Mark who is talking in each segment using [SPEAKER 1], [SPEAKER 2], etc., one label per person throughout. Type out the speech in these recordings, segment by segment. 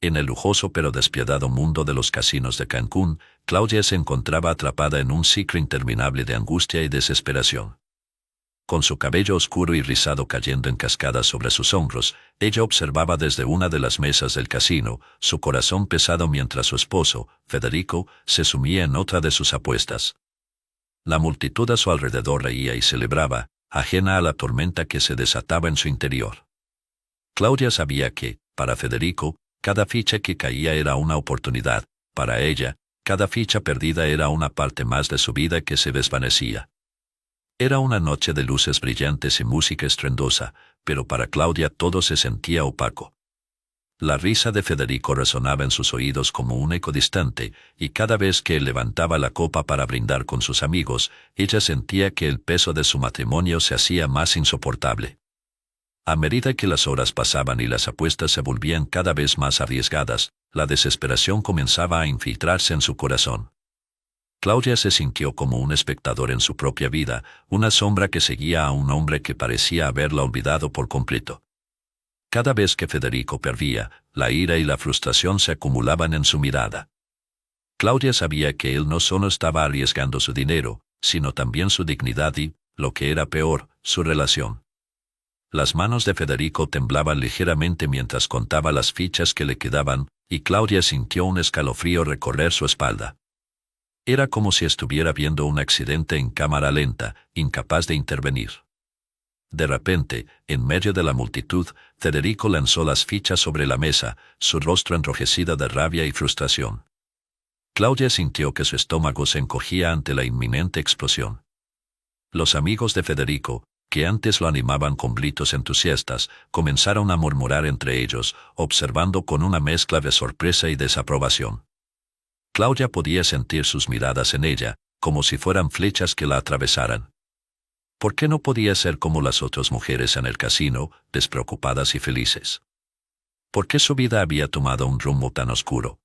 [SPEAKER 1] En el lujoso pero despiadado mundo de los casinos de Cancún, Claudia se encontraba atrapada en un ciclo interminable de angustia y desesperación. Con su cabello oscuro y rizado cayendo en cascadas sobre sus hombros, ella observaba desde una de las mesas del casino, su corazón pesado mientras su esposo, Federico, se sumía en otra de sus apuestas. La multitud a su alrededor reía y celebraba, ajena a la tormenta que se desataba en su interior. Claudia sabía que, para Federico, cada ficha que caía era una oportunidad, para ella, cada ficha perdida era una parte más de su vida que se desvanecía. Era una noche de luces brillantes y música estruendosa, pero para Claudia todo se sentía opaco. La risa de Federico resonaba en sus oídos como un eco distante, y cada vez que él levantaba la copa para brindar con sus amigos, ella sentía que el peso de su matrimonio se hacía más insoportable. A medida que las horas pasaban y las apuestas se volvían cada vez más arriesgadas, la desesperación comenzaba a infiltrarse en su corazón. Claudia se sintió como un espectador en su propia vida, una sombra que seguía a un hombre que parecía haberla olvidado por completo. Cada vez que Federico perdía, la ira y la frustración se acumulaban en su mirada. Claudia sabía que él no solo estaba arriesgando su dinero, sino también su dignidad y, lo que era peor, su relación. Las manos de Federico temblaban ligeramente mientras contaba las fichas que le quedaban, y Claudia sintió un escalofrío recorrer su espalda. Era como si estuviera viendo un accidente en cámara lenta, incapaz de intervenir. De repente, en medio de la multitud, Federico lanzó las fichas sobre la mesa, su rostro enrojecido de rabia y frustración. Claudia sintió que su estómago se encogía ante la inminente explosión. Los amigos de Federico, que antes lo animaban con gritos entusiastas, comenzaron a murmurar entre ellos, observando con una mezcla de sorpresa y desaprobación. Claudia podía sentir sus miradas en ella, como si fueran flechas que la atravesaran. ¿Por qué no podía ser como las otras mujeres en el casino, despreocupadas y felices? ¿Por qué su vida había tomado un rumbo tan oscuro?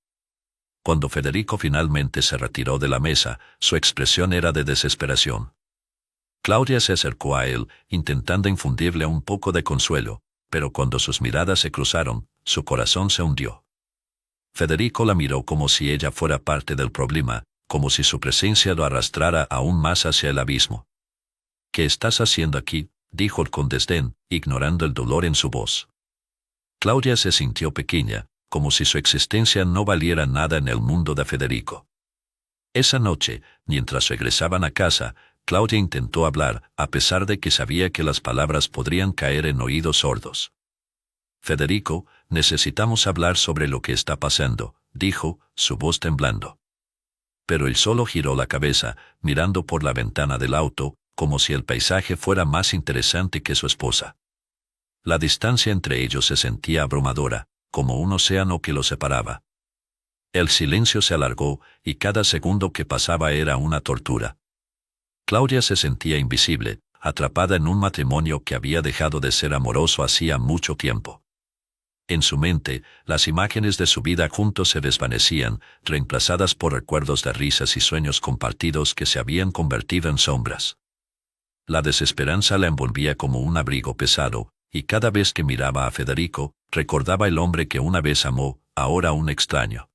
[SPEAKER 1] Cuando Federico finalmente se retiró de la mesa, su expresión era de desesperación. Claudia se acercó a él, intentando infundirle un poco de consuelo, pero cuando sus miradas se cruzaron, su corazón se hundió. Federico la miró como si ella fuera parte del problema, como si su presencia lo arrastrara aún más hacia el abismo. «¿Qué estás haciendo aquí?», dijo con desdén, ignorando el dolor en su voz. Claudia se sintió pequeña, como si su existencia no valiera nada en el mundo de Federico. Esa noche, mientras regresaban a casa, Claudia intentó hablar, a pesar de que sabía que las palabras podrían caer en oídos sordos. «Federico, necesitamos hablar sobre lo que está pasando», dijo, su voz temblando. Pero él solo giró la cabeza, mirando por la ventana del auto, como si el paisaje fuera más interesante que su esposa. La distancia entre ellos se sentía abrumadora, como un océano que los separaba. El silencio se alargó, y cada segundo que pasaba era una tortura. Claudia se sentía invisible, atrapada en un matrimonio que había dejado de ser amoroso hacía mucho tiempo. En su mente, las imágenes de su vida juntos se desvanecían, reemplazadas por recuerdos de risas y sueños compartidos que se habían convertido en sombras. La desesperanza la envolvía como un abrigo pesado, y cada vez que miraba a Federico, recordaba el hombre que una vez amó, ahora un extraño.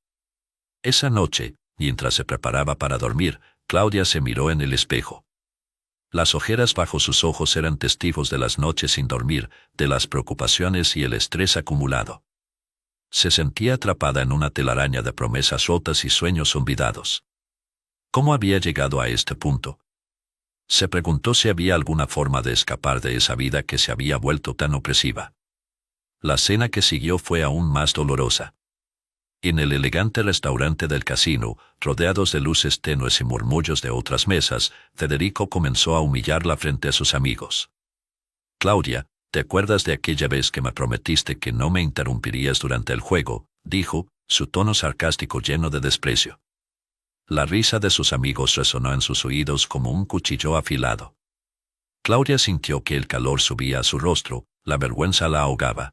[SPEAKER 1] Esa noche, mientras se preparaba para dormir, Claudia se miró en el espejo. Las ojeras bajo sus ojos eran testigos de las noches sin dormir, de las preocupaciones y el estrés acumulado. Se sentía atrapada en una telaraña de promesas rotas y sueños olvidados. ¿Cómo había llegado a este punto? Se preguntó si había alguna forma de escapar de esa vida que se había vuelto tan opresiva. La cena que siguió fue aún más dolorosa. En el elegante restaurante del casino, rodeados de luces tenues y murmullos de otras mesas, Federico comenzó a humillarla frente a sus amigos. «Claudia, ¿te acuerdas de aquella vez que me prometiste que no me interrumpirías durante el juego?», dijo, su tono sarcástico lleno de desprecio. La risa de sus amigos resonó en sus oídos como un cuchillo afilado. Claudia sintió que el calor subía a su rostro, la vergüenza la ahogaba.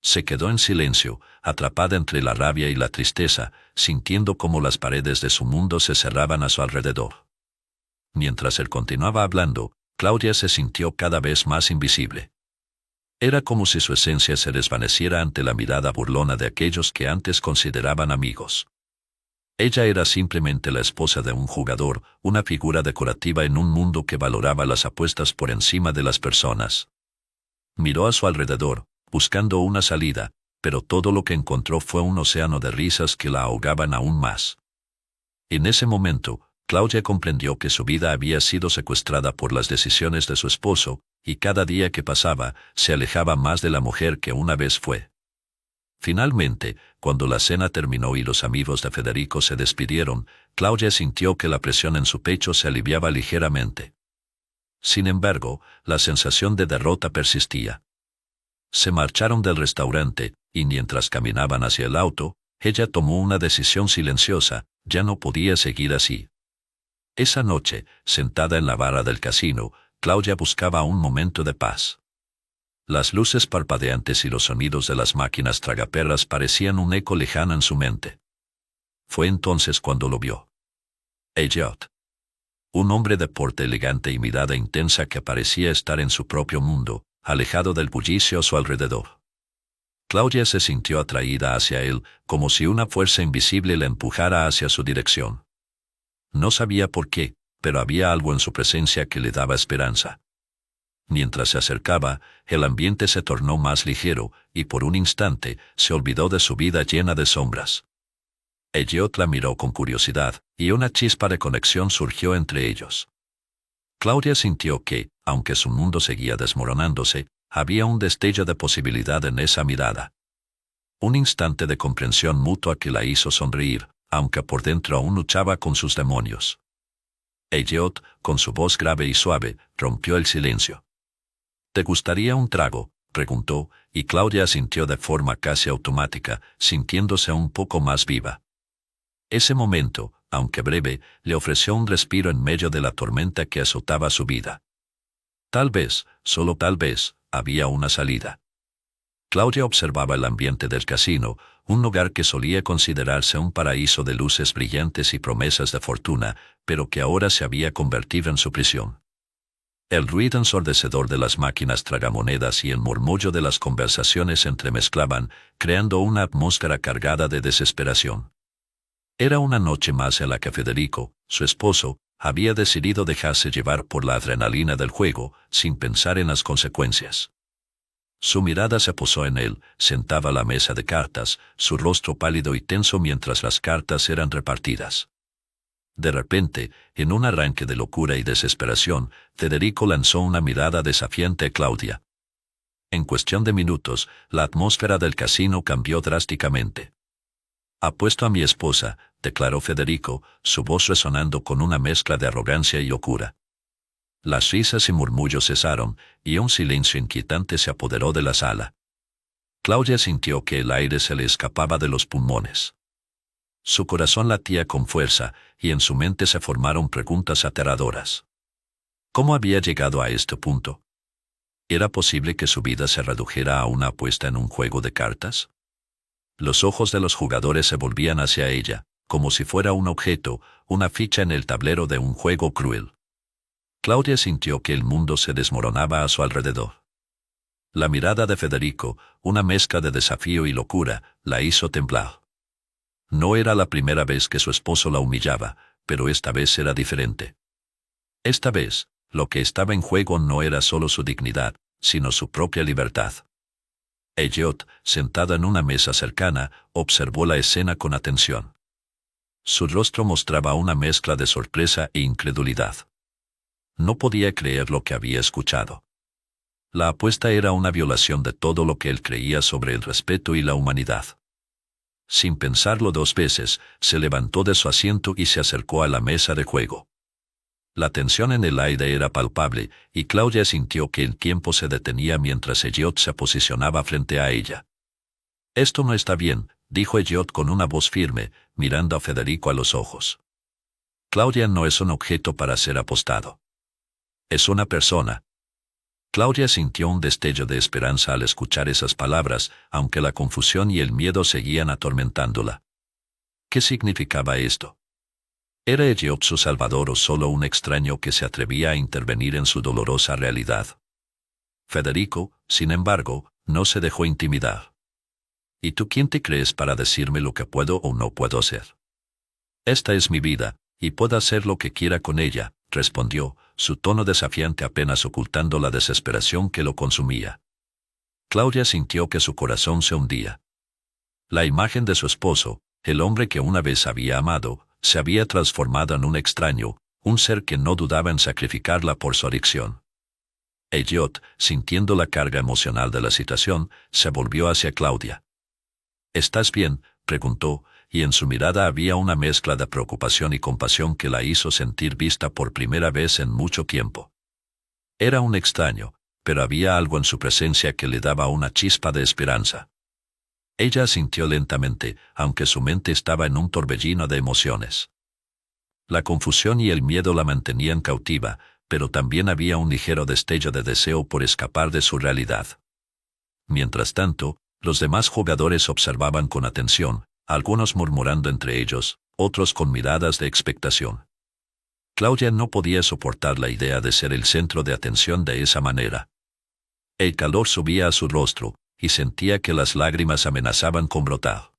[SPEAKER 1] Se quedó en silencio, atrapada entre la rabia y la tristeza, sintiendo cómo las paredes de su mundo se cerraban a su alrededor. Mientras él continuaba hablando, Claudia se sintió cada vez más invisible. Era como si su esencia se desvaneciera ante la mirada burlona de aquellos que antes consideraban amigos. Ella era simplemente la esposa de un jugador, una figura decorativa en un mundo que valoraba las apuestas por encima de las personas. Miró a su alrededor, buscando una salida, pero todo lo que encontró fue un océano de risas que la ahogaban aún más. En ese momento, Claudia comprendió que su vida había sido secuestrada por las decisiones de su esposo, y cada día que pasaba, se alejaba más de la mujer que una vez fue. Finalmente, cuando la cena terminó y los amigos de Federico se despidieron, Claudia sintió que la presión en su pecho se aliviaba ligeramente. Sin embargo, la sensación de derrota persistía. Se marcharon del restaurante, y mientras caminaban hacia el auto, ella tomó una decisión silenciosa: ya no podía seguir así. Esa noche, sentada en la barra del casino, Claudia buscaba un momento de paz. Las luces parpadeantes y los sonidos de las máquinas tragaperras parecían un eco lejano en su mente. Fue entonces cuando lo vio. Elliot. Un hombre de porte elegante y mirada intensa que parecía estar en su propio mundo, alejado del bullicio a su alrededor. Claudia se sintió atraída hacia él, como si una fuerza invisible la empujara hacia su dirección. No sabía por qué, pero había algo en su presencia que le daba esperanza. Mientras se acercaba, el ambiente se tornó más ligero, y por un instante se olvidó de su vida llena de sombras. Elliot la miró con curiosidad, y una chispa de conexión surgió entre ellos. Claudia sintió que, aunque su mundo seguía desmoronándose, había un destello de posibilidad en esa mirada. Un instante de comprensión mutua que la hizo sonreír, aunque por dentro aún luchaba con sus demonios. Elliot, con su voz grave y suave, rompió el silencio. ¿Te gustaría un trago?, preguntó, y Claudia asintió de forma casi automática, sintiéndose un poco más viva. Ese momento, aunque breve, le ofreció un respiro en medio de la tormenta que azotaba su vida. Tal vez, solo tal vez, había una salida. Claudia observaba el ambiente del casino, un lugar que solía considerarse un paraíso de luces brillantes y promesas de fortuna, pero que ahora se había convertido en su prisión. El ruido ensordecedor de las máquinas tragamonedas y el murmullo de las conversaciones se entremezclaban, creando una atmósfera cargada de desesperación. Era una noche más en la que Federico, su esposo, había decidido dejarse llevar por la adrenalina del juego, sin pensar en las consecuencias. Su mirada se posó en él, sentado a la mesa de cartas, su rostro pálido y tenso mientras las cartas eran repartidas. De repente, en un arranque de locura y desesperación, Federico lanzó una mirada desafiante a Claudia. En cuestión de minutos, la atmósfera del casino cambió drásticamente. «Apuesto a mi esposa», declaró Federico, su voz resonando con una mezcla de arrogancia y locura. Las risas y murmullos cesaron, y un silencio inquietante se apoderó de la sala. Claudia sintió que el aire se le escapaba de los pulmones. Su corazón latía con fuerza, y en su mente se formaron preguntas aterradoras. ¿Cómo había llegado a este punto? ¿Era posible que su vida se redujera a una apuesta en un juego de cartas? Los ojos de los jugadores se volvían hacia ella, como si fuera un objeto, una ficha en el tablero de un juego cruel. Claudia sintió que el mundo se desmoronaba a su alrededor. La mirada de Federico, una mezcla de desafío y locura, la hizo temblar. No era la primera vez que su esposo la humillaba, pero esta vez era diferente. Esta vez, lo que estaba en juego no era solo su dignidad, sino su propia libertad. Elliot, sentada en una mesa cercana, observó la escena con atención. Su rostro mostraba una mezcla de sorpresa e incredulidad. No podía creer lo que había escuchado. La apuesta era una violación de todo lo que él creía sobre el respeto y la humanidad. Sin pensarlo dos veces, se levantó de su asiento y se acercó a la mesa de juego. La tensión en el aire era palpable, y Claudia sintió que el tiempo se detenía mientras Elliot se posicionaba frente a ella. «Esto no está bien», dijo Elliot con una voz firme, mirando a Federico a los ojos. «Claudia no es un objeto para ser apostado. Es una persona». Claudia sintió un destello de esperanza al escuchar esas palabras, aunque la confusión y el miedo seguían atormentándola. ¿Qué significaba esto? ¿Era Elliot su salvador o solo un extraño que se atrevía a intervenir en su dolorosa realidad? Federico, sin embargo, no se dejó intimidar. ¿Y tú quién te crees para decirme lo que puedo o no puedo hacer? Esta es mi vida, y puedo hacer lo que quiera con ella, respondió, su tono desafiante apenas ocultando la desesperación que lo consumía. Claudia sintió que su corazón se hundía. La imagen de su esposo, el hombre que una vez había amado, se había transformado en un extraño, un ser que no dudaba en sacrificarla por su adicción. Elliot, sintiendo la carga emocional de la situación, se volvió hacia Claudia. ¿Estás bien?, preguntó, y en su mirada había una mezcla de preocupación y compasión que la hizo sentir vista por primera vez en mucho tiempo. Era un extraño, pero había algo en su presencia que le daba una chispa de esperanza. Ella asintió lentamente, aunque su mente estaba en un torbellino de emociones. La confusión y el miedo la mantenían cautiva, pero también había un ligero destello de deseo por escapar de su realidad. Mientras tanto, los demás jugadores observaban con atención, algunos murmurando entre ellos, otros con miradas de expectación. Claudia no podía soportar la idea de ser el centro de atención de esa manera. El calor subía a su rostro, y sentía que las lágrimas amenazaban con brotar.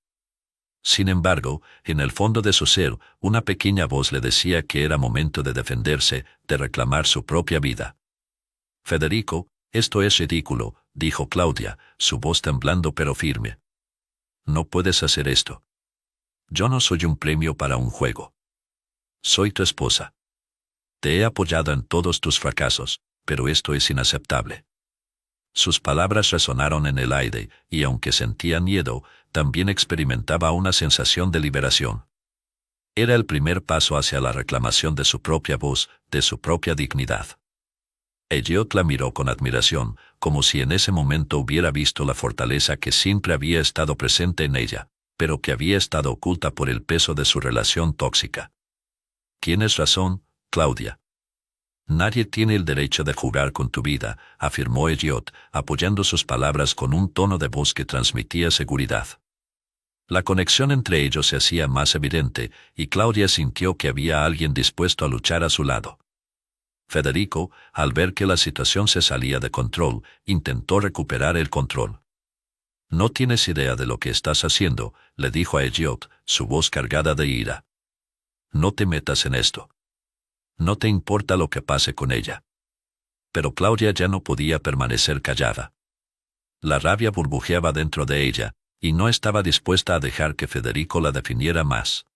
[SPEAKER 1] Sin embargo, en el fondo de su ser, una pequeña voz le decía que era momento de defenderse, de reclamar su propia vida. Federico, esto es ridículo, dijo Claudia, su voz temblando pero firme. No puedes hacer esto. Yo no soy un premio para un juego. Soy tu esposa. Te he apoyado en todos tus fracasos, pero esto es inaceptable. Sus palabras resonaron en el aire, y aunque sentía miedo, también experimentaba una sensación de liberación. Era el primer paso hacia la reclamación de su propia voz, de su propia dignidad. Elliot la miró con admiración, como si en ese momento hubiera visto la fortaleza que siempre había estado presente en ella, pero que había estado oculta por el peso de su relación tóxica. Tienes razón, Claudia. Nadie tiene el derecho de jugar con tu vida, afirmó Elliot, apoyando sus palabras con un tono de voz que transmitía seguridad. La conexión entre ellos se hacía más evidente, y Claudia sintió que había alguien dispuesto a luchar a su lado. Federico, al ver que la situación se salía de control, intentó recuperar el control. No tienes idea de lo que estás haciendo, le dijo a Elliot, su voz cargada de ira. No te metas en esto. No te importa lo que pase con ella. Pero Claudia ya no podía permanecer callada. La rabia burbujeaba dentro de ella, y no estaba dispuesta a dejar que Federico la definiera más.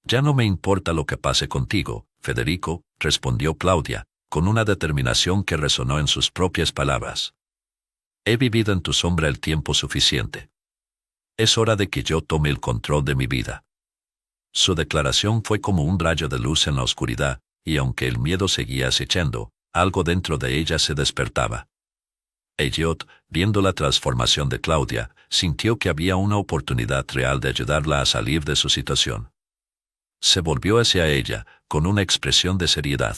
[SPEAKER 1] Ya no me importa lo que pase contigo, Federico, respondió Claudia, con una determinación que resonó en sus propias palabras. He vivido en tu sombra el tiempo suficiente. Es hora de que yo tome el control de mi vida. Su declaración fue como un rayo de luz en la oscuridad, y aunque el miedo seguía acechando, algo dentro de ella se despertaba. Elliot, viendo la transformación de Claudia, sintió que había una oportunidad real de ayudarla a salir de su situación. Se volvió hacia ella, con una expresión de seriedad.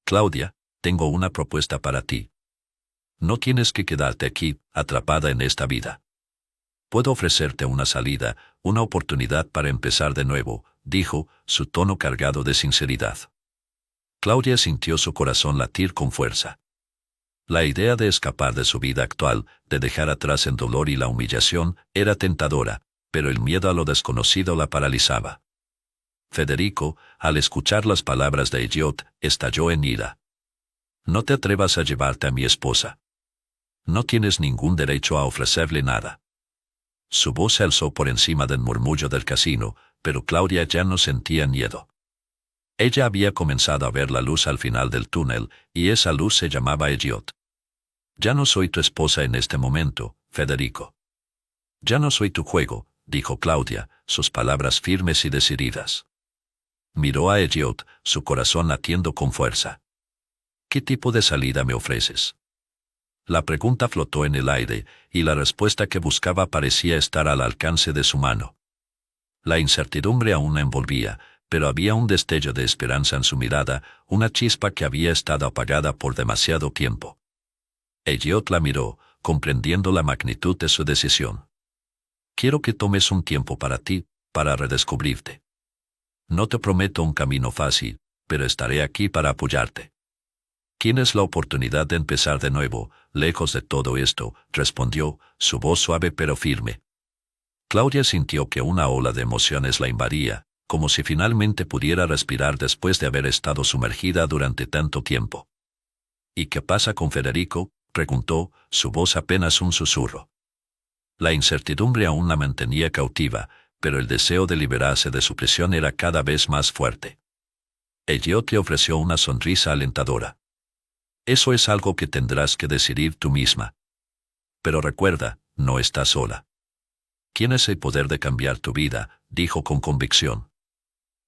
[SPEAKER 1] Claudia, tengo una propuesta para ti. No tienes que quedarte aquí, atrapada en esta vida. Puedo ofrecerte una salida, una oportunidad para empezar de nuevo, dijo, su tono cargado de sinceridad. Claudia sintió su corazón latir con fuerza. La idea de escapar de su vida actual, de dejar atrás el dolor y la humillación, era tentadora, pero el miedo a lo desconocido la paralizaba. Federico, al escuchar las palabras de Elliot, estalló en ira. No te atrevas a llevarte a mi esposa. No tienes ningún derecho a ofrecerle nada. Su voz se alzó por encima del murmullo del casino, pero Claudia ya no sentía miedo. Ella había comenzado a ver la luz al final del túnel, y esa luz se llamaba Elliot. Ya no soy tu esposa en este momento, Federico. Ya no soy tu juego, dijo Claudia, sus palabras firmes y decididas. Miró a Elliot, su corazón latiendo con fuerza. ¿Qué tipo de salida me ofreces? La pregunta flotó en el aire, y la respuesta que buscaba parecía estar al alcance de su mano. La incertidumbre aún la envolvía, pero había un destello de esperanza en su mirada, una chispa que había estado apagada por demasiado tiempo. Elliot la miró, comprendiendo la magnitud de su decisión. Quiero que tomes un tiempo para ti, para redescubrirte. No te prometo un camino fácil, pero estaré aquí para apoyarte. Tienes la oportunidad de empezar de nuevo, lejos de todo esto, respondió, su voz suave pero firme. Claudia sintió que una ola de emociones la invadía, como si finalmente pudiera respirar después de haber estado sumergida durante tanto tiempo. ¿Y qué pasa con Federico?, preguntó, su voz apenas un susurro. La incertidumbre aún la mantenía cautiva, pero el deseo de liberarse de su prisión era cada vez más fuerte. Elliot le ofreció una sonrisa alentadora. Eso es algo que tendrás que decidir tú misma. Pero recuerda, no estás sola. Tienes el poder de cambiar tu vida, dijo con convicción.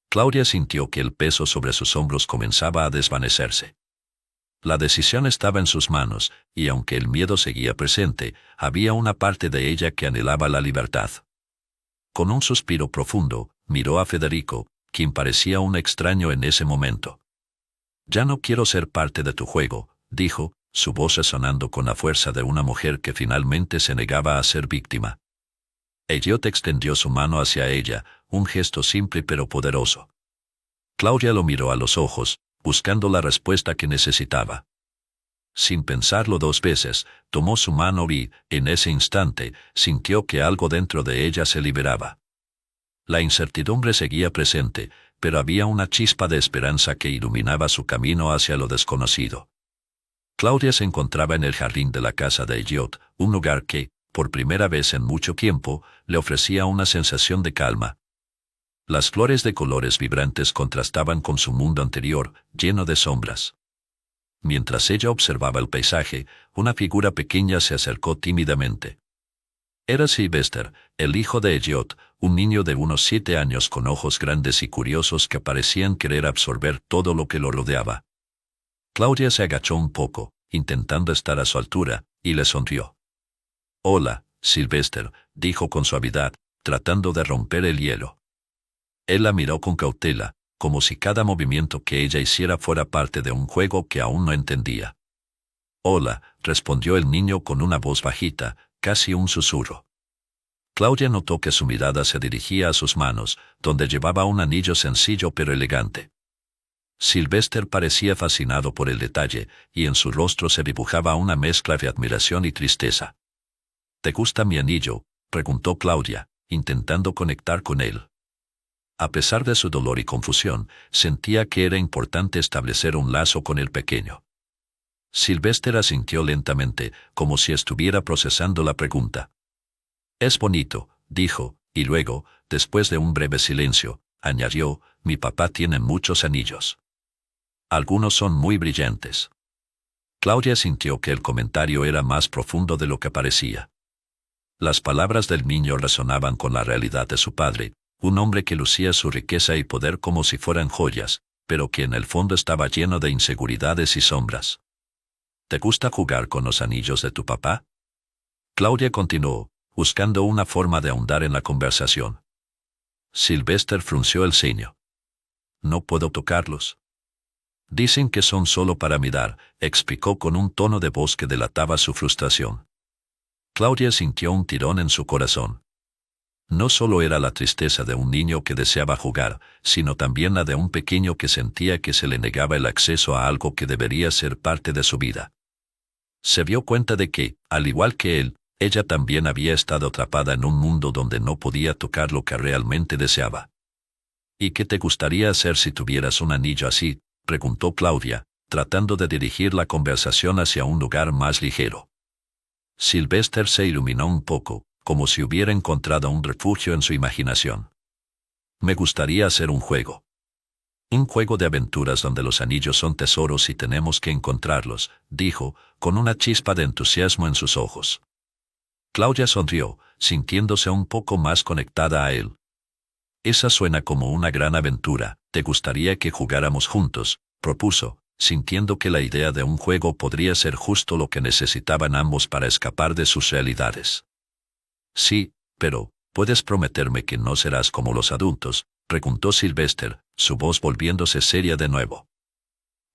[SPEAKER 1] Claudia sintió que el peso sobre sus hombros comenzaba a desvanecerse. La decisión estaba en sus manos, y aunque el miedo seguía presente, había una parte de ella que anhelaba la libertad. Con un suspiro profundo, miró a Federico, quien parecía un extraño en ese momento. Ya no quiero ser parte de tu juego, dijo, su voz resonando con la fuerza de una mujer que finalmente se negaba a ser víctima. Elliot extendió su mano hacia ella, un gesto simple pero poderoso. Claudia lo miró a los ojos, buscando la respuesta que necesitaba. Sin pensarlo dos veces, tomó su mano y, en ese instante, sintió que algo dentro de ella se liberaba. La incertidumbre seguía presente, pero había una chispa de esperanza que iluminaba su camino hacia lo desconocido. Claudia se encontraba en el jardín de la casa de Elliot, un lugar que, por primera vez en mucho tiempo, le ofrecía una sensación de calma. Las flores de colores vibrantes contrastaban con su mundo anterior, lleno de sombras. Mientras ella observaba el paisaje, una figura pequeña se acercó tímidamente. Era Sylvester, el hijo de Elliot, un niño de unos 7 años con ojos grandes y curiosos que parecían querer absorber todo lo que lo rodeaba. Claudia se agachó un poco, intentando estar a su altura, y le sonrió. «Hola, Sylvester», dijo con suavidad, tratando de romper el hielo. Él la miró con cautela, como si cada movimiento que ella hiciera fuera parte de un juego que aún no entendía. «Hola», respondió el niño con una voz bajita, casi un susurro. Claudia notó que su mirada se dirigía a sus manos, donde llevaba un anillo sencillo pero elegante. Sylvester parecía fascinado por el detalle, y en su rostro se dibujaba una mezcla de admiración y tristeza. «¿Te gusta mi anillo?», preguntó Claudia, intentando conectar con él. A pesar de su dolor y confusión, sentía que era importante establecer un lazo con el pequeño. Sylvester asintió lentamente, como si estuviera procesando la pregunta. «Es bonito», dijo, y luego, después de un breve silencio, añadió, «mi papá tiene muchos anillos. Algunos son muy brillantes». Claudia sintió que el comentario era más profundo de lo que parecía. Las palabras del niño resonaban con la realidad de su padre, un hombre que lucía su riqueza y poder como si fueran joyas, pero que en el fondo estaba lleno de inseguridades y sombras. «¿Te gusta jugar con los anillos de tu papá?», Claudia continuó, buscando una forma de ahondar en la conversación. Sylvester frunció el ceño. «No puedo tocarlos». «Dicen que son solo para mirar», explicó con un tono de voz que delataba su frustración. Claudia sintió un tirón en su corazón. No solo era la tristeza de un niño que deseaba jugar, sino también la de un pequeño que sentía que se le negaba el acceso a algo que debería ser parte de su vida. Se dio cuenta de que, al igual que él, ella también había estado atrapada en un mundo donde no podía tocar lo que realmente deseaba. «¿Y qué te gustaría hacer si tuvieras un anillo así?», preguntó Claudia, tratando de dirigir la conversación hacia un lugar más ligero. Sylvester se iluminó un poco, como si hubiera encontrado un refugio en su imaginación. «Me gustaría hacer un juego. Un juego de aventuras donde los anillos son tesoros y tenemos que encontrarlos», dijo, con una chispa de entusiasmo en sus ojos. Claudia sonrió, sintiéndose un poco más conectada a él. «Esa suena como una gran aventura. ¿Te gustaría que jugáramos juntos?», propuso, sintiendo que la idea de un juego podría ser justo lo que necesitaban ambos para escapar de sus realidades. «Sí, pero, ¿puedes prometerme que no serás como los adultos?», preguntó Sylvester, su voz volviéndose seria de nuevo.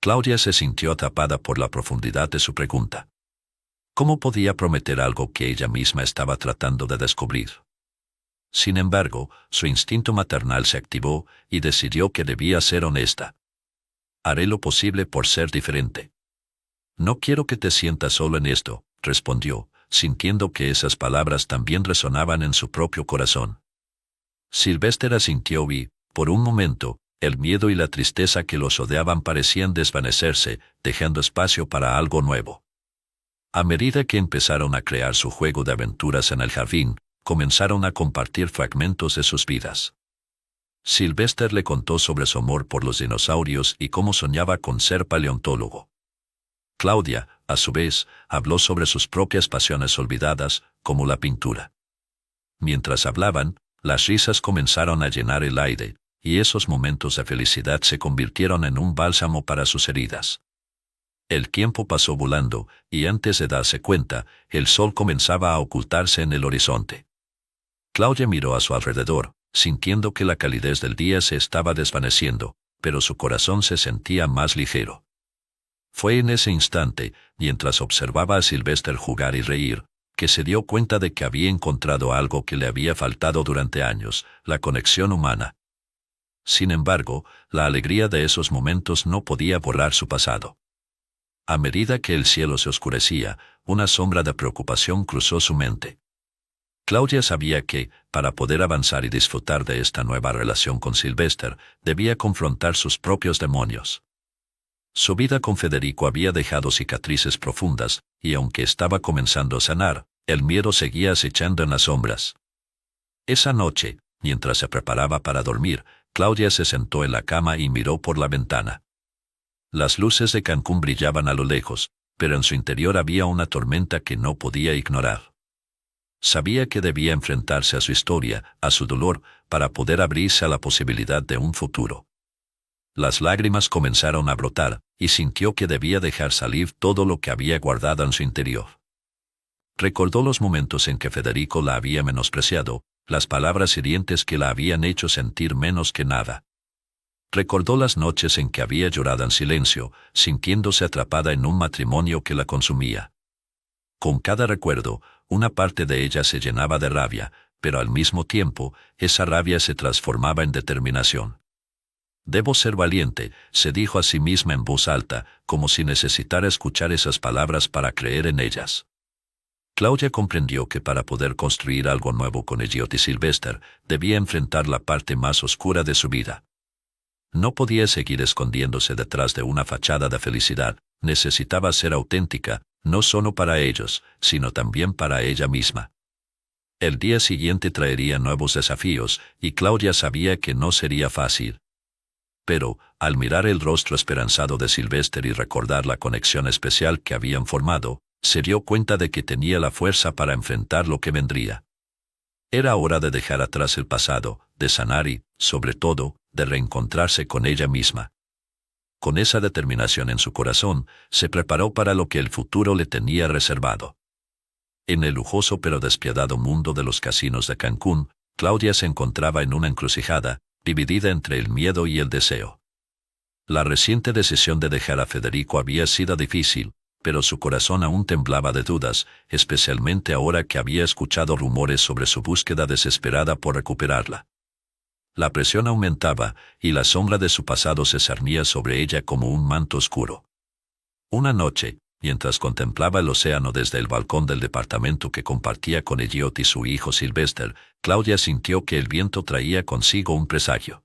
[SPEAKER 1] Claudia se sintió atrapada por la profundidad de su pregunta. ¿Cómo podía prometer algo que ella misma estaba tratando de descubrir? Sin embargo, su instinto maternal se activó y decidió que debía ser honesta. «Haré lo posible por ser diferente». No quiero que te sientas solo en esto, respondió, sintiendo que esas palabras también resonaban en su propio corazón. Sylvester asintió y, por un momento, el miedo y la tristeza que los rodeaban parecían desvanecerse, dejando espacio para algo nuevo. A medida que empezaron a crear su juego de aventuras en el jardín, comenzaron a compartir fragmentos de sus vidas. Sylvester le contó sobre su amor por los dinosaurios y cómo soñaba con ser paleontólogo. Claudia, a su vez, habló sobre sus propias pasiones olvidadas, como la pintura. Mientras hablaban, las risas comenzaron a llenar el aire, y esos momentos de felicidad se convirtieron en un bálsamo para sus heridas. El tiempo pasó volando, y antes de darse cuenta, el sol comenzaba a ocultarse en el horizonte. Claudia miró a su alrededor, sintiendo que la calidez del día se estaba desvaneciendo, pero su corazón se sentía más ligero. Fue en ese instante, mientras observaba a Sylvester jugar y reír, que se dio cuenta de que había encontrado algo que le había faltado durante años, la conexión humana. Sin embargo, la alegría de esos momentos no podía borrar su pasado. A medida que el cielo se oscurecía, una sombra de preocupación cruzó su mente. Claudia sabía que, para poder avanzar y disfrutar de esta nueva relación con Sylvester, debía confrontar sus propios demonios. Su vida con Federico había dejado cicatrices profundas, y aunque estaba comenzando a sanar, el miedo seguía acechando en las sombras. Esa noche, mientras se preparaba para dormir, Claudia se sentó en la cama y miró por la ventana. Las luces de Cancún brillaban a lo lejos, pero en su interior había una tormenta que no podía ignorar. Sabía que debía enfrentarse a su historia, a su dolor, para poder abrirse a la posibilidad de un futuro. Las lágrimas comenzaron a brotar, y sintió que debía dejar salir todo lo que había guardado en su interior. Recordó los momentos en que Federico la había menospreciado, las palabras hirientes que la habían hecho sentir menos que nada. Recordó las noches en que había llorado en silencio, sintiéndose atrapada en un matrimonio que la consumía. Con cada recuerdo, una parte de ella se llenaba de rabia, pero al mismo tiempo, esa rabia se transformaba en determinación. Debo ser valiente, se dijo a sí misma en voz alta, como si necesitara escuchar esas palabras para creer en ellas. Claudia comprendió que para poder construir algo nuevo con Elliot y Sylvester, debía enfrentar la parte más oscura de su vida. No podía seguir escondiéndose detrás de una fachada de felicidad, necesitaba ser auténtica, no solo para ellos, sino también para ella misma. El día siguiente traería nuevos desafíos, y Claudia sabía que no sería fácil. Pero, al mirar el rostro esperanzado de Sylvester y recordar la conexión especial que habían formado, se dio cuenta de que tenía la fuerza para enfrentar lo que vendría. Era hora de dejar atrás el pasado, de sanar y, sobre todo, de reencontrarse con ella misma. Con esa determinación en su corazón, se preparó para lo que el futuro le tenía reservado. En el lujoso pero despiadado mundo de los casinos de Cancún, Claudia se encontraba en una encrucijada, dividida entre el miedo y el deseo. La reciente decisión de dejar a Federico había sido difícil, pero su corazón aún temblaba de dudas, especialmente ahora que había escuchado rumores sobre su búsqueda desesperada por recuperarla. La presión aumentaba, y la sombra de su pasado se cernía sobre ella como un manto oscuro. Una noche, mientras contemplaba el océano desde el balcón del departamento que compartía con Elliot y su hijo Sylvester, Claudia sintió que el viento traía consigo un presagio.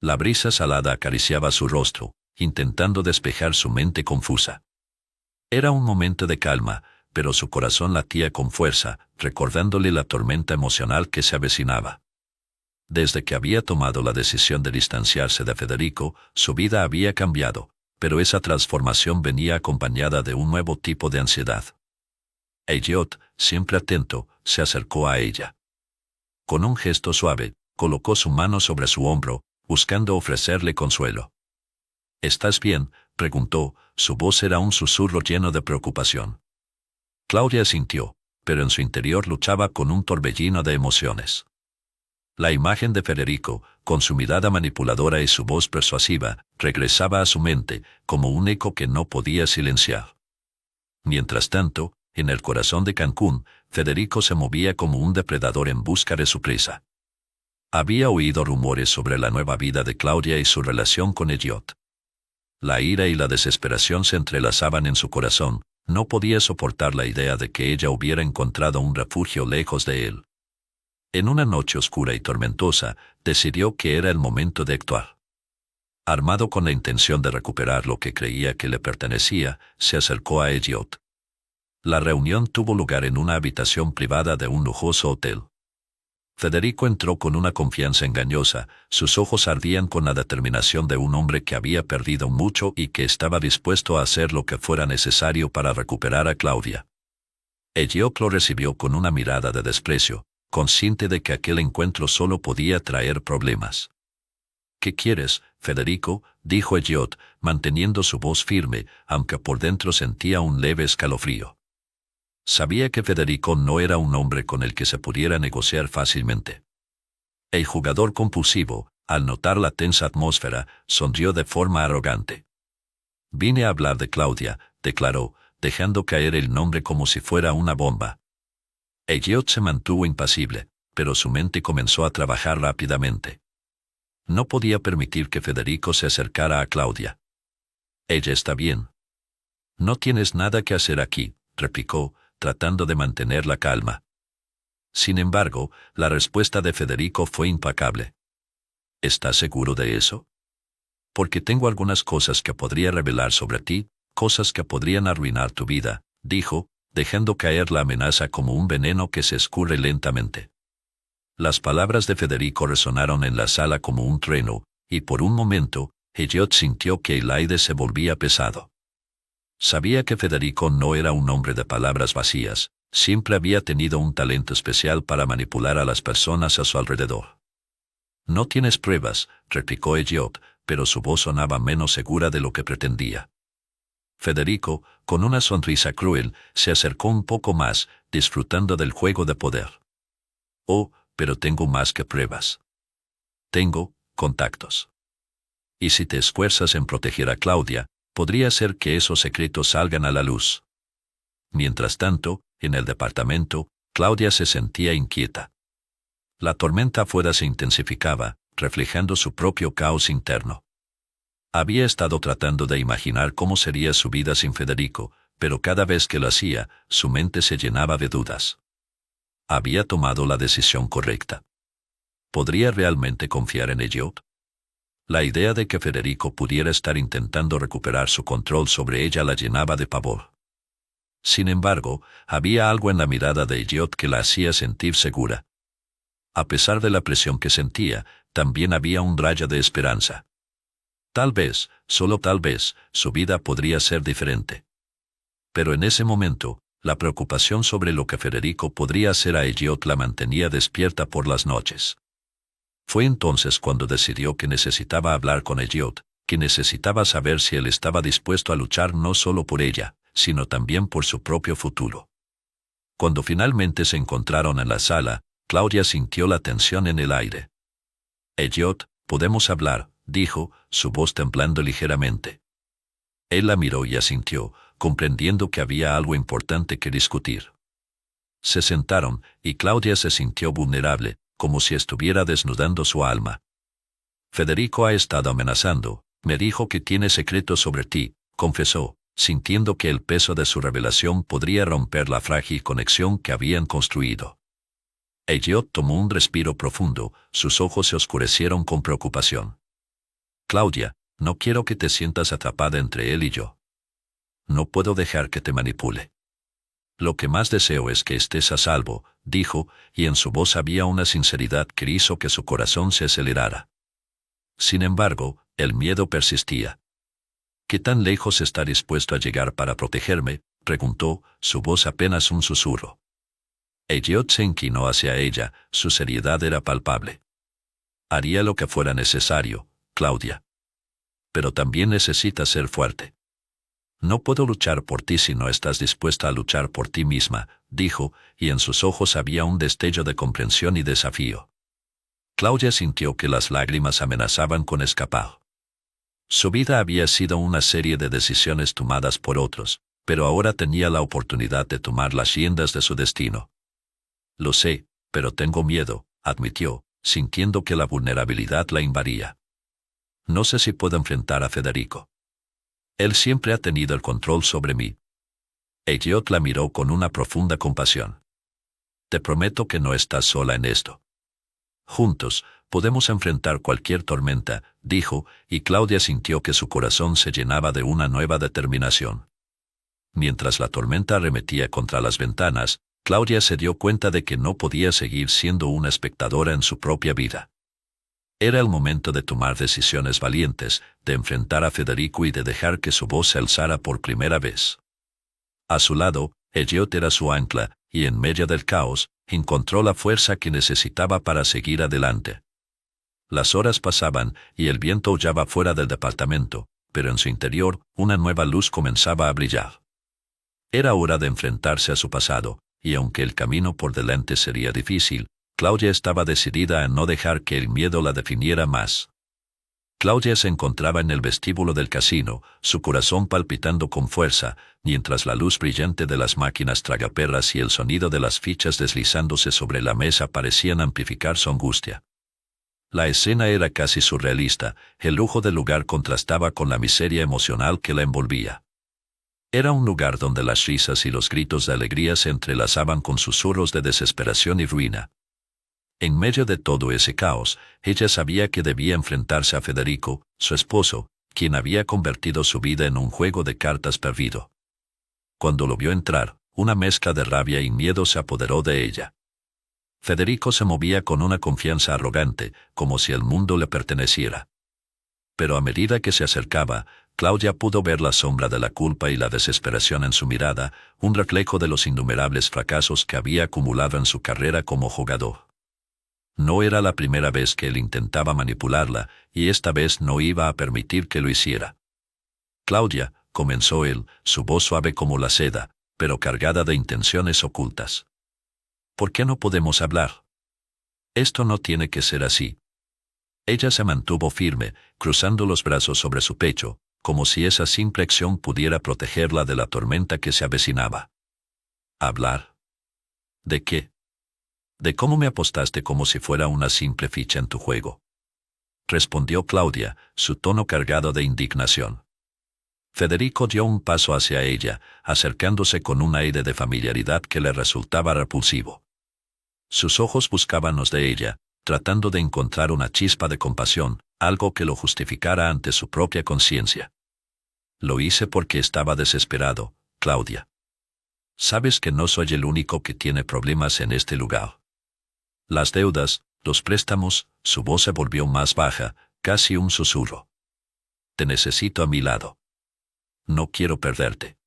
[SPEAKER 1] La brisa salada acariciaba su rostro, intentando despejar su mente confusa. Era un momento de calma, pero su corazón latía con fuerza, recordándole la tormenta emocional que se avecinaba. Desde que había tomado la decisión de distanciarse de Federico, su vida había cambiado, pero esa transformación venía acompañada de un nuevo tipo de ansiedad. Elliot, siempre atento, se acercó a ella. Con un gesto suave, colocó su mano sobre su hombro, buscando ofrecerle consuelo. «¿Estás bien?», preguntó, su voz era un susurro lleno de preocupación. Claudia asintió, pero en su interior luchaba con un torbellino de emociones. La imagen de Federico, con su mirada manipuladora y su voz persuasiva, regresaba a su mente, como un eco que no podía silenciar. Mientras tanto, en el corazón de Cancún, Federico se movía como un depredador en busca de su presa. Había oído rumores sobre la nueva vida de Claudia y su relación con Elliot. La ira y la desesperación se entrelazaban en su corazón. No podía soportar la idea de que ella hubiera encontrado un refugio lejos de él. En una noche oscura y tormentosa, decidió que era el momento de actuar. Armado con la intención de recuperar lo que creía que le pertenecía, se acercó a Elliot. La reunión tuvo lugar en una habitación privada de un lujoso hotel. Federico entró con una confianza engañosa, sus ojos ardían con la determinación de un hombre que había perdido mucho y que estaba dispuesto a hacer lo que fuera necesario para recuperar a Claudia. Elliot lo recibió con una mirada de desprecio, consciente de que aquel encuentro solo podía traer problemas. «¿Qué quieres, Federico?», dijo Elliot, manteniendo su voz firme, aunque por dentro sentía un leve escalofrío. Sabía que Federico no era un hombre con el que se pudiera negociar fácilmente. El jugador compulsivo, al notar la tensa atmósfera, sonrió de forma arrogante. «Vine a hablar de Claudia», declaró, dejando caer el nombre como si fuera una bomba. Elliot se mantuvo impasible, pero su mente comenzó a trabajar rápidamente. No podía permitir que Federico se acercara a Claudia. «Ella está bien». «No tienes nada que hacer aquí», replicó, tratando de mantener la calma. Sin embargo, la respuesta de Federico fue implacable. «¿Estás seguro de eso?». «Porque tengo algunas cosas que podría revelar sobre ti, cosas que podrían arruinar tu vida», dijo, dejando caer la amenaza como un veneno que se escurre lentamente. Las palabras de Federico resonaron en la sala como un trueno, y por un momento, Elliot sintió que el aire se volvía pesado. Sabía que Federico no era un hombre de palabras vacías, siempre había tenido un talento especial para manipular a las personas a su alrededor. «No tienes pruebas», replicó Elliot, pero su voz sonaba menos segura de lo que pretendía. Federico, con una sonrisa cruel, se acercó un poco más, disfrutando del juego de poder. «Oh, pero tengo más que pruebas. Tengo contactos. Y si te esfuerzas en proteger a Claudia, podría ser que esos secretos salgan a la luz». Mientras tanto, en el departamento, Claudia se sentía inquieta. La tormenta afuera se intensificaba, reflejando su propio caos interno. Había estado tratando de imaginar cómo sería su vida sin Federico, pero cada vez que lo hacía, su mente se llenaba de dudas. ¿Había tomado la decisión correcta? ¿Podría realmente confiar en Elliot? La idea de que Federico pudiera estar intentando recuperar su control sobre ella la llenaba de pavor. Sin embargo, había algo en la mirada de Elliot que la hacía sentir segura. A pesar de la presión que sentía, también había un rayo de esperanza. Tal vez, solo tal vez, su vida podría ser diferente. Pero en ese momento, la preocupación sobre lo que Federico podría hacer a Elliot la mantenía despierta por las noches. Fue entonces cuando decidió que necesitaba hablar con Elliot, que necesitaba saber si él estaba dispuesto a luchar no solo por ella, sino también por su propio futuro. Cuando finalmente se encontraron en la sala, Claudia sintió la tensión en el aire. «Elliot, podemos hablar», dijo, su voz temblando ligeramente. Él la miró y asintió, comprendiendo que había algo importante que discutir. Se sentaron, y Claudia se sintió vulnerable, como si estuviera desnudando su alma. «Federico ha estado amenazando, me dijo que tiene secretos sobre ti», confesó, sintiendo que el peso de su revelación podría romper la frágil conexión que habían construido. Elliot tomó un respiro profundo, sus ojos se oscurecieron con preocupación. «Claudia, no quiero que te sientas atrapada entre él y yo. No puedo dejar que te manipule. Lo que más deseo es que estés a salvo», dijo, y en su voz había una sinceridad que hizo que su corazón se acelerara. Sin embargo, el miedo persistía. «¿Qué tan lejos está dispuesto a llegar para protegerme?», preguntó, su voz apenas un susurro. Elliot se inclinó hacia ella, su seriedad era palpable. «Haría lo que fuera necesario, Claudia. Pero también necesitas ser fuerte. No puedo luchar por ti si no estás dispuesta a luchar por ti misma», dijo, y en sus ojos había un destello de comprensión y desafío. Claudia sintió que las lágrimas amenazaban con escapar. Su vida había sido una serie de decisiones tomadas por otros, pero ahora tenía la oportunidad de tomar las riendas de su destino. «Lo sé, pero tengo miedo», admitió, sintiendo que la vulnerabilidad la invadía. «No sé si puedo enfrentar a Federico. Él siempre ha tenido el control sobre mí. Elliot la miró con una profunda compasión. Te prometo que no estás sola en esto. Juntos, podemos enfrentar cualquier tormenta, dijo, y Claudia sintió que su corazón se llenaba de una nueva determinación. Mientras la tormenta arremetía contra las ventanas, Claudia se dio cuenta de que no podía seguir siendo una espectadora en su propia vida. Era el momento de tomar decisiones valientes, de enfrentar a Federico y de dejar que su voz se alzara por primera vez. A su lado, Elliot era su ancla, y en medio del caos, encontró la fuerza que necesitaba para seguir adelante. Las horas pasaban, y el viento aullaba fuera del departamento, pero en su interior, una nueva luz comenzaba a brillar. Era hora de enfrentarse a su pasado, y aunque el camino por delante sería difícil, Claudia estaba decidida a no dejar que el miedo la definiera más. Claudia se encontraba en el vestíbulo del casino, su corazón palpitando con fuerza, mientras la luz brillante de las máquinas tragaperras y el sonido de las fichas deslizándose sobre la mesa parecían amplificar su angustia. La escena era casi surrealista, el lujo del lugar contrastaba con la miseria emocional que la envolvía. Era un lugar donde las risas y los gritos de alegría se entrelazaban con susurros de desesperación y ruina. En medio de todo ese caos, ella sabía que debía enfrentarse a Federico, su esposo, quien había convertido su vida en un juego de cartas perdido. Cuando lo vio entrar, una mezcla de rabia y miedo se apoderó de ella. Federico se movía con una confianza arrogante, como si el mundo le perteneciera. Pero a medida que se acercaba, Claudia pudo ver la sombra de la culpa y la desesperación en su mirada, un reflejo de los innumerables fracasos que había acumulado en su carrera como jugador. No era la primera vez que él intentaba manipularla, y esta vez no iba a permitir que lo hiciera. Claudia, comenzó él, su voz suave como la seda, pero cargada de intenciones ocultas. ¿Por qué no podemos hablar? Esto no tiene que ser así. Ella se mantuvo firme, cruzando los brazos sobre su pecho, como si esa simple acción pudiera protegerla de la tormenta que se avecinaba. ¿Hablar? ¿De qué? De cómo me apostaste como si fuera una simple ficha en tu juego. Respondió Claudia, su tono cargado de indignación. Federico dio un paso hacia ella, acercándose con un aire de familiaridad que le resultaba repulsivo. Sus ojos buscaban los de ella, tratando de encontrar una chispa de compasión, algo que lo justificara ante su propia conciencia. Lo hice porque estaba desesperado, Claudia. Sabes que no soy el único que tiene problemas en este lugar. Las deudas, los préstamos, su voz se volvió más baja, casi un susurro. Te necesito a mi lado. No quiero perderte.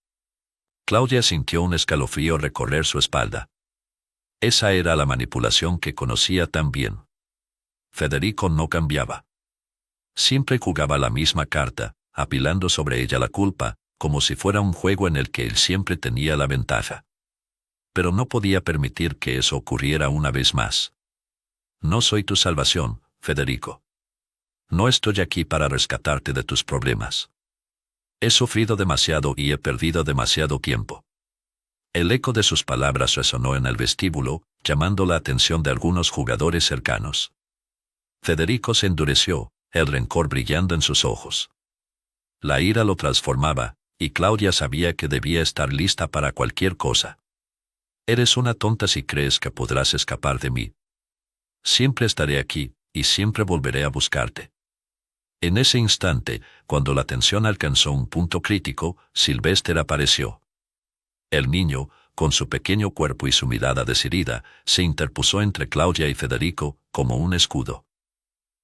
[SPEAKER 1] Claudia sintió un escalofrío recorrer su espalda. Esa era la manipulación que conocía tan bien. Federico no cambiaba. Siempre jugaba la misma carta, apilando sobre ella la culpa, como si fuera un juego en el que él siempre tenía la ventaja. Pero no podía permitir que eso ocurriera una vez más. No soy tu salvación, Federico. No estoy aquí para rescatarte de tus problemas. He sufrido demasiado y he perdido demasiado tiempo. El eco de sus palabras resonó en el vestíbulo, llamando la atención de algunos jugadores cercanos. Federico se endureció, el rencor brillando en sus ojos. La ira lo transformaba, y Claudia sabía que debía estar lista para cualquier cosa. Eres una tonta si crees que podrás escapar de mí. Siempre estaré aquí, y siempre volveré a buscarte. En ese instante, cuando la tensión alcanzó un punto crítico, Sylvester apareció. El niño, con su pequeño cuerpo y su mirada decidida, se interpuso entre Claudia y Federico, como un escudo.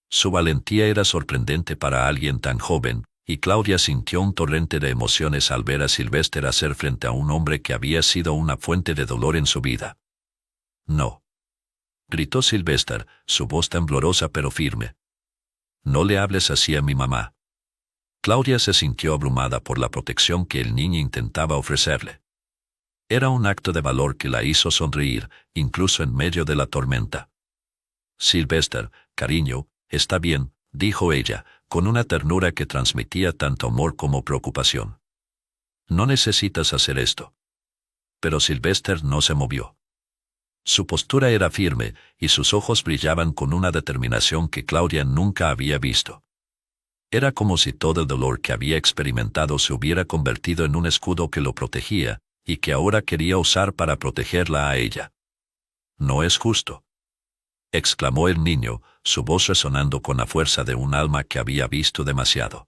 [SPEAKER 1] Su valentía era sorprendente para alguien tan joven, y Claudia sintió un torrente de emociones al ver a Sylvester hacer frente a un hombre que había sido una fuente de dolor en su vida. No. Gritó Sylvester, su voz temblorosa pero firme. No le hables así a mi mamá. Claudia se sintió abrumada por la protección que el niño intentaba ofrecerle. Era un acto de valor que la hizo sonreír, incluso en medio de la tormenta. Sylvester, cariño, está bien, dijo ella, con una ternura que transmitía tanto amor como preocupación. No necesitas hacer esto. Pero Sylvester no se movió. Su postura era firme, y sus ojos brillaban con una determinación que Claudia nunca había visto. Era como si todo el dolor que había experimentado se hubiera convertido en un escudo que lo protegía, y que ahora quería usar para protegerla a ella. «No es justo», exclamó el niño, su voz resonando con la fuerza de un alma que había visto demasiado.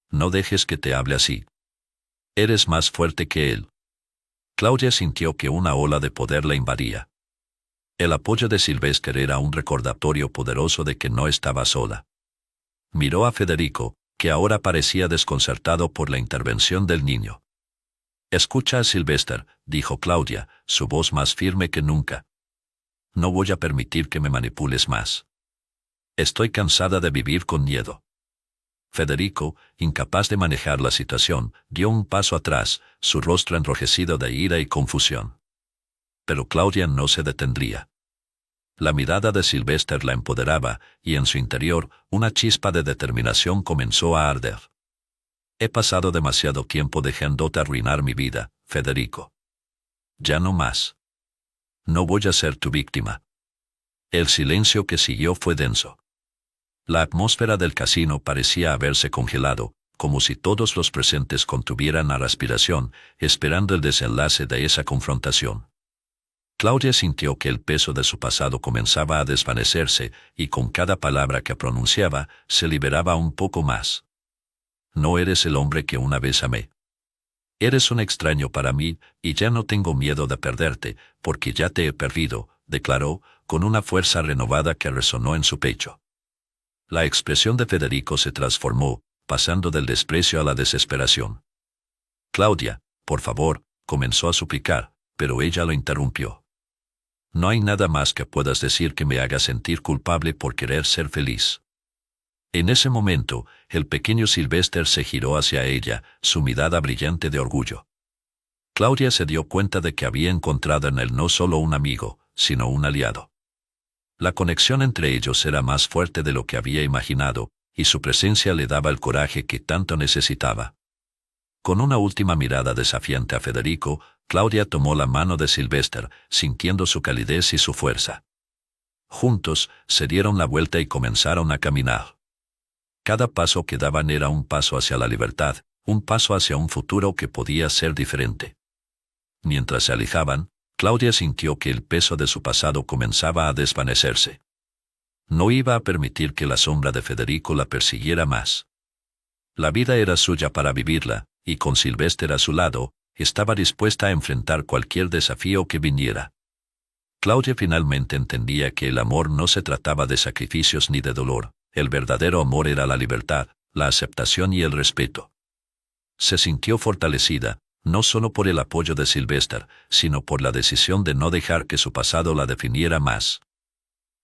[SPEAKER 1] «No dejes que te hable así. Eres más fuerte que él». Claudia sintió que una ola de poder la invadía. El apoyo de Sylvester era un recordatorio poderoso de que no estaba sola. Miró a Federico, que ahora parecía desconcertado por la intervención del niño. «Escucha a Sylvester», dijo Claudia, su voz más firme que nunca. «No voy a permitir que me manipules más. Estoy cansada de vivir con miedo». Federico, incapaz de manejar la situación, dio un paso atrás, su rostro enrojecido de ira y confusión. Pero Claudia no se detendría. La mirada de Sylvester la empoderaba, y en su interior, una chispa de determinación comenzó a arder. «He pasado demasiado tiempo dejándote arruinar mi vida, Federico. Ya no más. No voy a ser tu víctima». El silencio que siguió fue denso. La atmósfera del casino parecía haberse congelado, como si todos los presentes contuvieran la respiración, esperando el desenlace de esa confrontación. Claudia sintió que el peso de su pasado comenzaba a desvanecerse, y con cada palabra que pronunciaba, se liberaba un poco más. «No eres el hombre que una vez amé. Eres un extraño para mí, y ya no tengo miedo de perderte, porque ya te he perdido», declaró, con una fuerza renovada que resonó en su pecho. La expresión de Federico se transformó, pasando del desprecio a la desesperación. «Claudia, por favor», comenzó a suplicar, pero ella lo interrumpió. «No hay nada más que puedas decir que me haga sentir culpable por querer ser feliz». En ese momento, el pequeño Sylvester se giró hacia ella, su mirada brillante de orgullo. Claudia se dio cuenta de que había encontrado en él no solo un amigo, sino un aliado. La conexión entre ellos era más fuerte de lo que había imaginado, y su presencia le daba el coraje que tanto necesitaba. Con una última mirada desafiante a Federico, Claudia tomó la mano de Sylvester, sintiendo su calidez y su fuerza. Juntos, se dieron la vuelta y comenzaron a caminar. Cada paso que daban era un paso hacia la libertad, un paso hacia un futuro que podía ser diferente. Mientras se alejaban, Claudia sintió que el peso de su pasado comenzaba a desvanecerse. No iba a permitir que la sombra de Federico la persiguiera más. La vida era suya para vivirla, y con Sylvester a su lado, estaba dispuesta a enfrentar cualquier desafío que viniera. Claudia finalmente entendía que el amor no se trataba de sacrificios ni de dolor. El verdadero amor era la libertad, la aceptación y el respeto. Se sintió fortalecida, no solo por el apoyo de Sylvester, sino por la decisión de no dejar que su pasado la definiera más.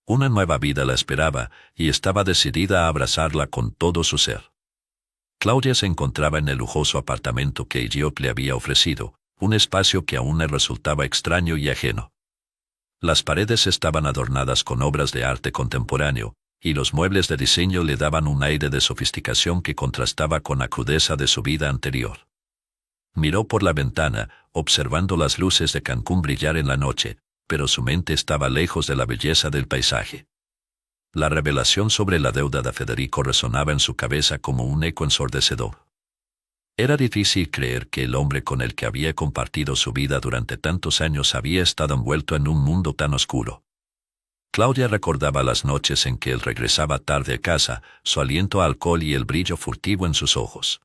[SPEAKER 1] Una nueva vida la esperaba, y estaba decidida a abrazarla con todo su ser. Claudia se encontraba en el lujoso apartamento que Elliot le había ofrecido, un espacio que aún le resultaba extraño y ajeno. Las paredes estaban adornadas con obras de arte contemporáneo, y los muebles de diseño le daban un aire de sofisticación que contrastaba con la crudeza de su vida anterior. Miró por la ventana, observando las luces de Cancún brillar en la noche, pero su mente estaba lejos de la belleza del paisaje. La revelación sobre la deuda de Federico resonaba en su cabeza como un eco ensordecedor. Era difícil creer que el hombre con el que había compartido su vida durante tantos años había estado envuelto en un mundo tan oscuro. Claudia recordaba las noches en que él regresaba tarde a casa, su aliento a alcohol y el brillo furtivo en sus ojos.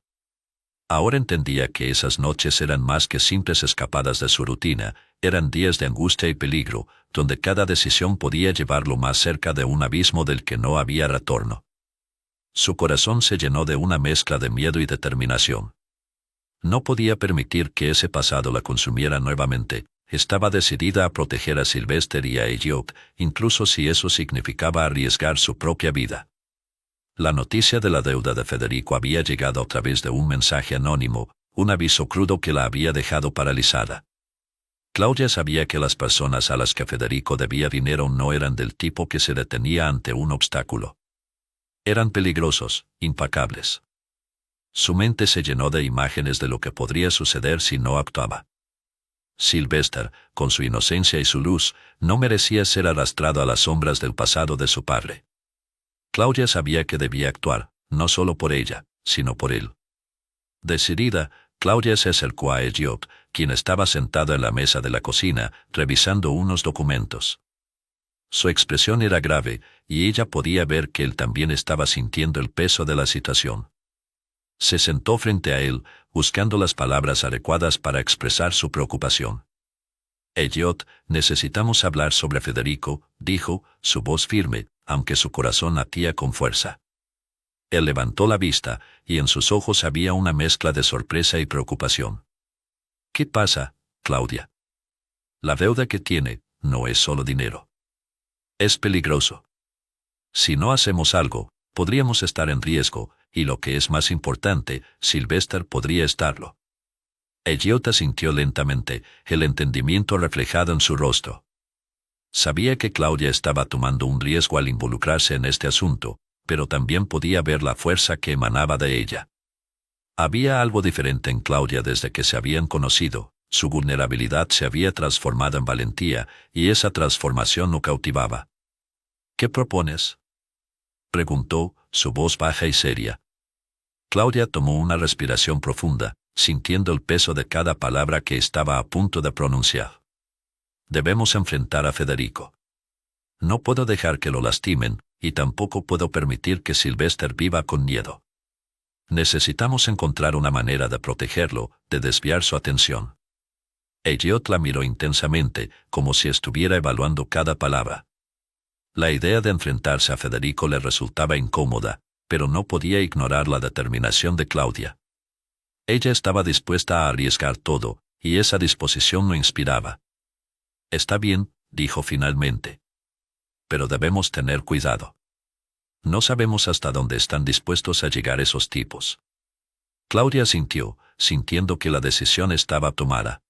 [SPEAKER 1] Ahora entendía que esas noches eran más que simples escapadas de su rutina, eran días de angustia y peligro, donde cada decisión podía llevarlo más cerca de un abismo del que no había retorno. Su corazón se llenó de una mezcla de miedo y determinación. No podía permitir que ese pasado la consumiera nuevamente. Estaba decidida a proteger a Sylvester y a Elliot, incluso si eso significaba arriesgar su propia vida. La noticia de la deuda de Federico había llegado a través de un mensaje anónimo, un aviso crudo que la había dejado paralizada. Claudia sabía que las personas a las que Federico debía dinero no eran del tipo que se detenía ante un obstáculo. Eran peligrosos, implacables. Su mente se llenó de imágenes de lo que podría suceder si no actuaba. Sylvester, con su inocencia y su luz, no merecía ser arrastrado a las sombras del pasado de su padre. Claudia sabía que debía actuar, no solo por ella, sino por él. Decidida, Claudia se acercó a Elliot, quien estaba sentado en la mesa de la cocina, revisando unos documentos. Su expresión era grave, y ella podía ver que él también estaba sintiendo el peso de la situación. Se sentó frente a él, buscando las palabras adecuadas para expresar su preocupación. Elliot, necesitamos hablar sobre Federico, dijo, su voz firme, aunque su corazón latía con fuerza. Él levantó la vista, y en sus ojos había una mezcla de sorpresa y preocupación. ¿Qué pasa, Claudia? La deuda que tiene no es solo dinero. Es peligroso. Si no hacemos algo, podríamos estar en riesgo, y lo que es más importante, Sylvester podría estarlo. Elliot asintió lentamente, el entendimiento reflejado en su rostro. Sabía que Claudia estaba tomando un riesgo al involucrarse en este asunto, pero también podía ver la fuerza que emanaba de ella. Había algo diferente en Claudia desde que se habían conocido, su vulnerabilidad se había transformado en valentía, y esa transformación lo cautivaba. ¿Qué propones?, preguntó, su voz baja y seria. Claudia tomó una respiración profunda, sintiendo el peso de cada palabra que estaba a punto de pronunciar. Debemos enfrentar a Federico. No puedo dejar que lo lastimen, y tampoco puedo permitir que Sylvester viva con miedo. Necesitamos encontrar una manera de protegerlo, de desviar su atención. Elliot la miró intensamente, como si estuviera evaluando cada palabra. La idea de enfrentarse a Federico le resultaba incómoda, pero no podía ignorar la determinación de Claudia. Ella estaba dispuesta a arriesgar todo, y esa disposición lo inspiraba. Está bien, dijo finalmente. Pero debemos tener cuidado. No sabemos hasta dónde están dispuestos a llegar esos tipos. Claudia asintió, sintiendo que la decisión estaba tomada.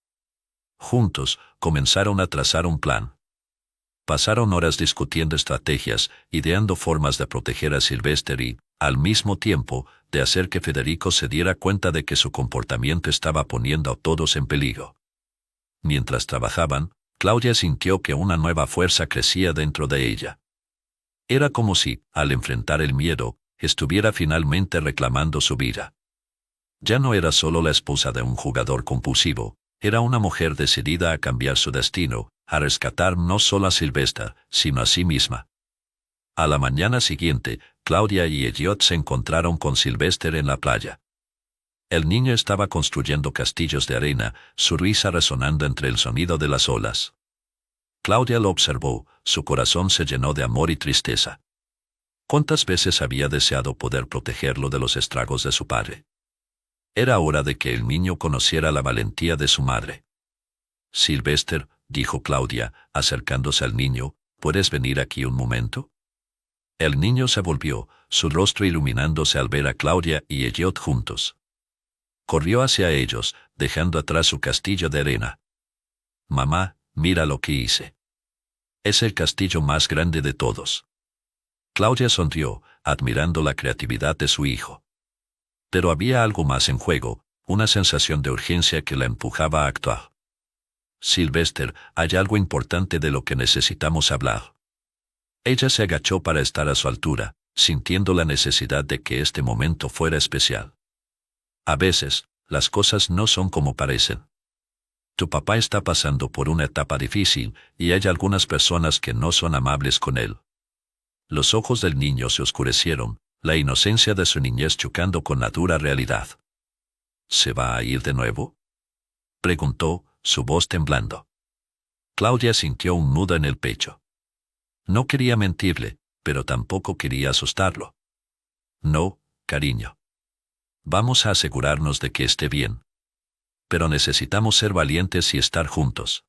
[SPEAKER 1] Juntos, comenzaron a trazar un plan. Pasaron horas discutiendo estrategias, ideando formas de proteger a Sylvester y, al mismo tiempo, de hacer que Federico se diera cuenta de que su comportamiento estaba poniendo a todos en peligro. Mientras trabajaban, Claudia sintió que una nueva fuerza crecía dentro de ella. Era como si, al enfrentar el miedo, estuviera finalmente reclamando su vida. Ya no era solo la esposa de un jugador compulsivo, era una mujer decidida a cambiar su destino, a rescatar no solo a Sylvester, sino a sí misma. A la mañana siguiente, Claudia y Elliot se encontraron con Sylvester en la playa. El niño estaba construyendo castillos de arena, su risa resonando entre el sonido de las olas. Claudia lo observó, su corazón se llenó de amor y tristeza. ¿Cuántas veces había deseado poder protegerlo de los estragos de su padre? Era hora de que el niño conociera la valentía de su madre. Sylvester, dijo Claudia, acercándose al niño, ¿puedes venir aquí un momento? El niño se volvió, su rostro iluminándose al ver a Claudia y Elliot juntos. Corrió hacia ellos, dejando atrás su castillo de arena. Mamá, mira lo que hice. Es el castillo más grande de todos. Claudia sonrió, admirando la creatividad de su hijo. Pero había algo más en juego, una sensación de urgencia que la empujaba a actuar. Sylvester, hay algo importante de lo que necesitamos hablar. Ella se agachó para estar a su altura, sintiendo la necesidad de que este momento fuera especial. A veces, las cosas no son como parecen. Tu papá está pasando por una etapa difícil, y hay algunas personas que no son amables con él. Los ojos del niño se oscurecieron, la inocencia de su niñez chocando con la dura realidad. ¿Se va a ir de nuevo?, preguntó, su voz temblando. Claudia sintió un nudo en el pecho. No quería mentirle, pero tampoco quería asustarlo. No, cariño. Vamos a asegurarnos de que esté bien. Pero necesitamos ser valientes y estar juntos.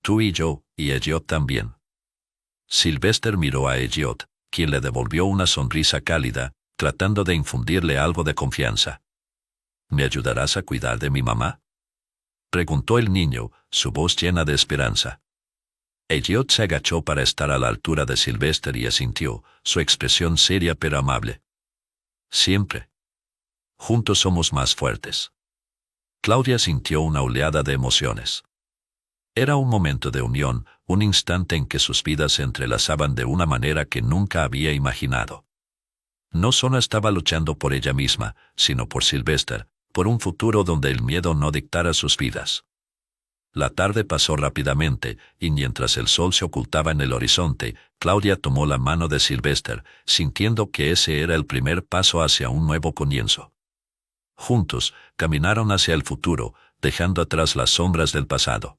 [SPEAKER 1] Tú y yo, y Elliot también. Sylvester miró a Elliot, quien le devolvió una sonrisa cálida, tratando de infundirle algo de confianza. ¿Me ayudarás a cuidar de mi mamá?, preguntó el niño, su voz llena de esperanza. Elliot se agachó para estar a la altura de Sylvester y asintió, su expresión seria pero amable. Siempre. Juntos somos más fuertes. Claudia sintió una oleada de emociones. Era un momento de unión, un instante en que sus vidas se entrelazaban de una manera que nunca había imaginado. No solo estaba luchando por ella misma, sino por Sylvester, por un futuro donde el miedo no dictara sus vidas. La tarde pasó rápidamente, y mientras el sol se ocultaba en el horizonte, Claudia tomó la mano de Sylvester, sintiendo que ese era el primer paso hacia un nuevo comienzo. Juntos, caminaron hacia el futuro, dejando atrás las sombras del pasado.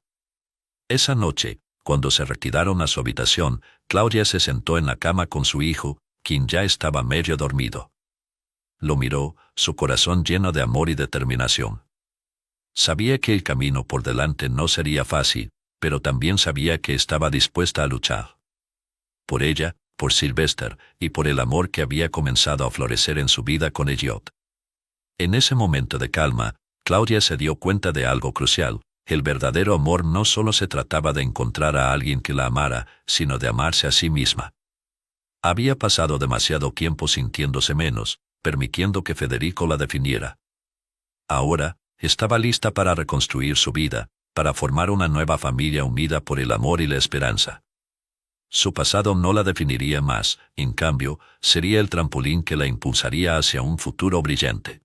[SPEAKER 1] Esa noche, cuando se retiraron a su habitación, Claudia se sentó en la cama con su hijo, quien ya estaba medio dormido. Lo miró, su corazón lleno de amor y determinación. Sabía que el camino por delante no sería fácil, pero también sabía que estaba dispuesta a luchar. Por ella, por Sylvester, y por el amor que había comenzado a florecer en su vida con Elliot. En ese momento de calma, Claudia se dio cuenta de algo crucial. El verdadero amor no solo se trataba de encontrar a alguien que la amara, sino de amarse a sí misma. Había pasado demasiado tiempo sintiéndose menos, permitiendo que Federico la definiera. Ahora, estaba lista para reconstruir su vida, para formar una nueva familia unida por el amor y la esperanza. Su pasado no la definiría más, en cambio, sería el trampolín que la impulsaría hacia un futuro brillante.